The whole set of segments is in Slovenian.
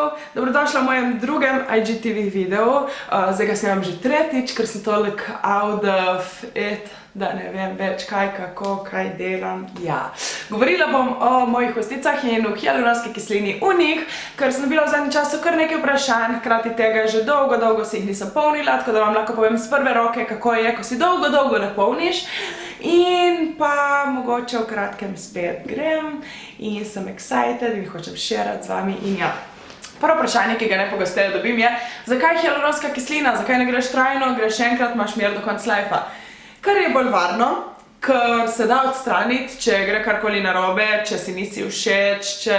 Hello! Dobrodošla v mojem drugem IGTV videu. Zdaj ga snemam že tretjič, ker sem toliko out of it, da ne vem več kaj, kako, kaj delam. Ja. Govorila bom o mojih kosticah in v hialuronski kislini v njih, ker sem dobila v zadnjem času kar nekaj vprašanj, hkrati tega že dolgo si jih nisem polnila, tako da vam lahko povem z prve roke, kako je, ko si dolgo ne polniš. In pa mogoče v kratkem spet grem in sem excited in hočem šerati z vami in ja. Prvo vprašanje, ki ga najpogosteje dobim je, zakaj hialuronska kislina, zakaj ne greš trajno, greš enkrat, imaš mir do konca lajfa. Kar je bolj varno, ker se da odstraniti, če gre karkoli narobe, če si nisi všeč, če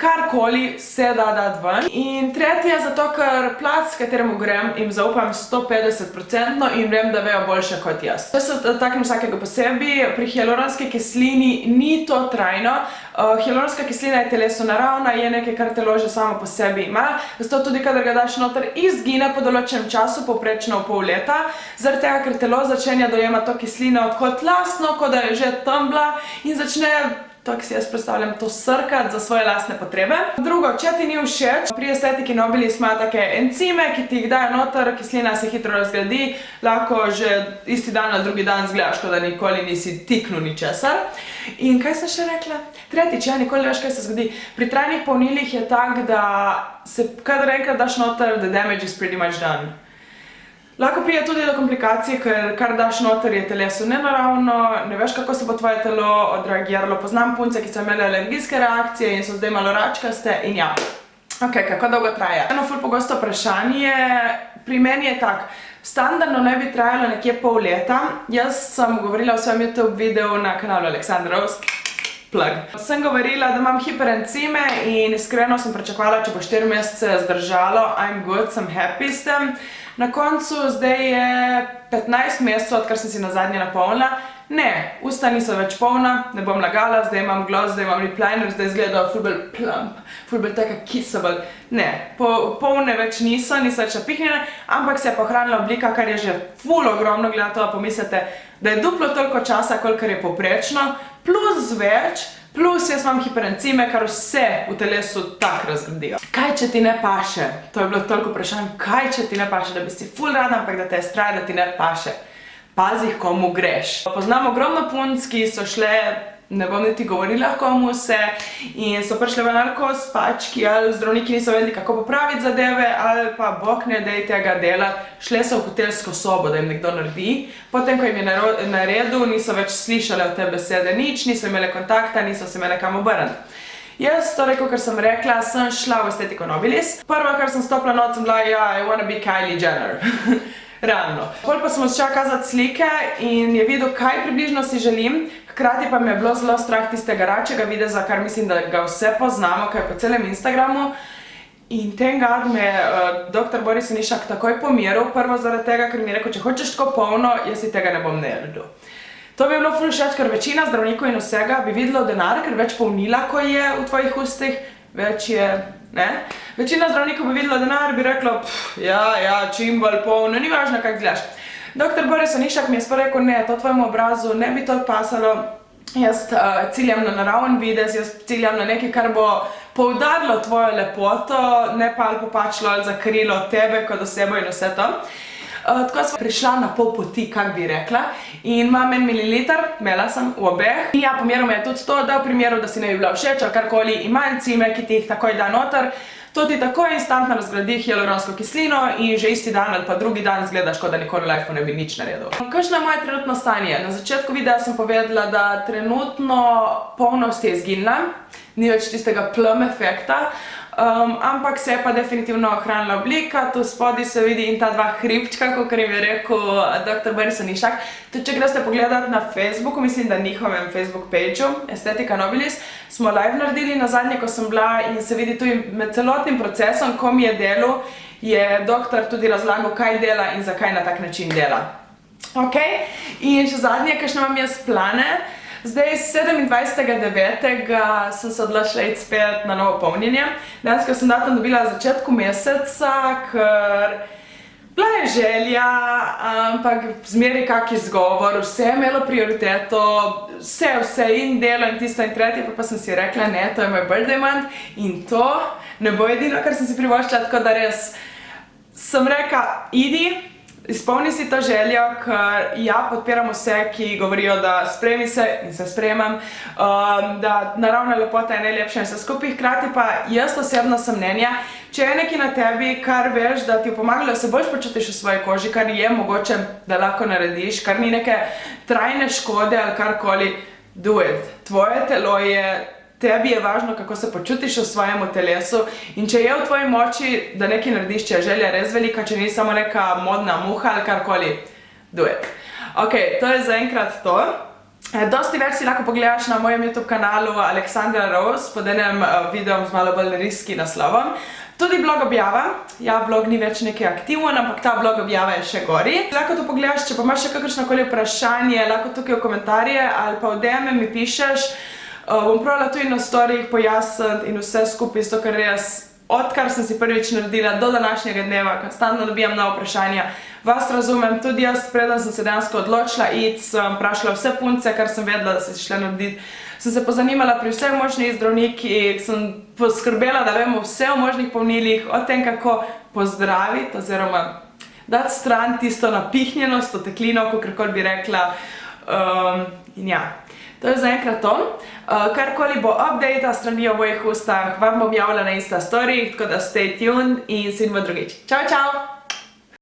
karkoli se da dati ven. In tretje je zato, ker plac, s kateremu grem, jim zaupam 150% in vem, da vejo boljše kot jaz. To se dotaknem vsakega posebej. Pri hialuronski kislini ni to trajno. Hialuronska kislina je telesu naravna, je nekaj, kar telo že samo po sebi ima. Zato tudi, kadar ga daš noter, izgine po določenem času, povprečno v pol leta. Zaradi tega, ker telo začenja dojemati to kislino kot lastno, kot da je že tumbla in začne, tako si jaz predstavljam, to srkati za svoje lastne potrebe. Drugo, če ti ni všeč, pri Aesthetic Nobilis imajo take encime, ki ti jih dajo noter, kislina se hitro razgradi, lahko že isti dan ali drugi dan izgledaš, kot da nikoli nisi tiknil ničesar. In kaj sem še rekla? Tretjič, ja, nikoli ne veš, kaj se zgodi. Pri trajnih polnilih je tak, da se kadar enkrat daš noter, the damage is pretty much done. Lahko pride tudi do komplikacij, ker kar daš noter je telesu nenaravno, ne veš, kako se bo tvoje telo odreagiralo. Poznam punce, ki so imele alergijske reakcije in so zdaj malo račkaste in ja. Ok, kako dolgo traja? Eno ful pogosto vprašanje pri meni je tak, standardno ne bi trajalo nekje pol leta. Jaz sem govorila v svojem YouTube videu na kanalu Aleksandra Rose. Plug. Sem govorila, da imam hiperencime in iskreno sem pričakovala, če bo 4 mesece zdržalo, I'm good, sem happy s tem. Na koncu zdaj je 15 mesecev, odkar sem si nazadnje napolnila. Ne, usta niso več polna, ne bom lagala, zdaj imam gloss, zdaj imam lip liner, zdaj izgledajo ful bolj plump, ful bolj taka kissable. Ne, polne več niso več napihnjene, ampak se je pohranila oblika, kar je že ful ogromno, gleda to, da pomislite, da je duplo toliko časa, kolikor je povprečno, plus več, plus jaz imam hiperencime, kar vse v telesu tak razgradijo. Kaj, če ti ne paše? To je bilo toliko vprašanj, kaj, če ti ne paše, da bi si ful rada, ampak da te je strah, da ti ne paše. Pazi, komu greš. Poznam ogromno punc, ki so šle, ne bom niti govorila, komu vse, in so prišle v narkos, pački ali zdravniki niso vedeli, kako popraviti zadeve, ali pa bog ne dej tega delati, šle so v hotelsko sobo, da jim nekdo naredi. Potem, ko jim je naredil, niso več slišale od te besede nič, niso imele kontakta, niso se imele kam obrniti. Jaz, torej, kot sem rekla, sem šla v Aesthetic Nobilis. Prvo, kar sem stopila not, sem bila, ja, I wanna be Kylie Jenner. Realno. Pol pa sem začela kazati slike in je videl, kaj približno si želim. Hkrati pa me je bilo zelo strah tistega račega videza, kar mislim, da ga vse poznamo, kaj je po celem Instagramu. In thank God me je dr. Boris Anišak takoj pomiril. Prvo zaradi tega, ker mi je rekel, če hočeš tako polno, jaz si tega ne bom naredil. To bi bilo ful všeč, ker večina zdravnikov in vsega bi videlo denar, ker več polnila, ko je v tvojih ustih, več je, ne? Večina zdravnikov bi videlo denar, bi reklo, ja, čim bolj polno, ni važno, kak gledaš. Dr. Boris Anišak mi je spet rekel, ne, to tvojemu obrazu ne bi to pasalo. Jaz ciljam na naraven videz, jaz ciljam na nekaj, kar bo poudarilo tvojo lepoto, ne pa ali popačilo ali zakrilo tebe kot osebo in vse to. Tako sem prišla na pol poti, kak bi rekla, in imam 1 mililiter, imela sem v obeh. In ja, pomeril me je tudi to, da v primeru, da si ne bi bila všeč ali karkoli, ima encime, ki ti jih takoj da noter, to ti takoj instantno razgradi hialuronsko kislino in že isti dan ali pa drugi dan izgledaš, kot da nikoli v lifeu ne bi nič naredil. Kakšno je moje trenutno stanje? Na začetku videa sem povedala, da trenutno polnost je izginila, ni več tistega plum efekta, ampak se je pa definitivno ohranila oblika, tu spodaj se vidi in ta dva hribčka, kakor jim je rekel dr. Boris Anišak. Tudi če greste pogledati na Facebooku, mislim, da njihovem Facebook pageu, Aesthetic Nobilis, smo live naredili nazadnje, ko sem bila in se vidi tudi med celotnim procesom, ko mi je delal, je doktor tudi razlagal, kaj dela in zakaj na tak način dela. Ok, in še zadnje, kakšne imam jaz plane. Zdaj, 27.9. sem se odločila iti spet na novo polnjenje. Dejansko sem datum dobila v začetku meseca, ker Bila je želja, ampak zmeraj kak izgovor, vse je imelo prioriteto, vse in delo in tisto in tretje, pa sem si rekla, ne, to je moj birthday month in to ne bo edino, kar sem si privoščila, tako da res sem rekla, idi, izpolni si to željo, ker ja, podpiram vse, ki govorijo, da sprejmi se in se sprejemam, da naravna lepota je najlepša in vse skupaj, hkrati pa jaz osebno sem mnenja, če je nekaj na tebi, kar veš, da ti je pomagalo, se boljš počutiš v svoji koži, kar je mogoče, da lahko narediš, kar ni neke trajne škode ali karkoli, do it. Tvoje telo je, tebi je važno, kako se počutiš v svojemu telesu in če je v tvoji moči, da nekaj narediš, če je želja res velika, če ni samo neka modna muha ali karkoli, do it. Ok, to je zaenkrat to. Dosti več si lahko pogledaš na mojem YouTube kanalu Aleksandra Rose pod enem videom z malo bolj risky naslovom. Tudi blog objava, ja, blog ni več nekaj aktiven, ampak ta blog objava je še gori. Lahko to pogledaš, če pa imaš še kakršnokoli vprašanje, lahko tukaj v komentarje ali pa v DM mi pišeš. Bom probala tudi na storyjih pojasniti in vse skupaj, zato ker res, odkar sem si prvič naredila do današnjega dneva, konstantno dobijam nova vprašanja, vas razumem, tudi jaz, preden sem se dejansko odločila iti, sem vprašala vse punce, kar sem vedela, da se šle narediti. Sem se pozanimala pri vseh možnih zdravnikih, sem poskrbela, da vemo vse o možnih pomnilih, o tem, kako pozdraviti, oziroma dati stran tisto napihnjenost, to teklino, kakorkoli bi rekla, in ja. To je zaenkrat to. Karkoli bo update strani o mojih ustah, vam bom javila na Insta story, tako da stay tuned in se vidimo drugič. Čau, čau!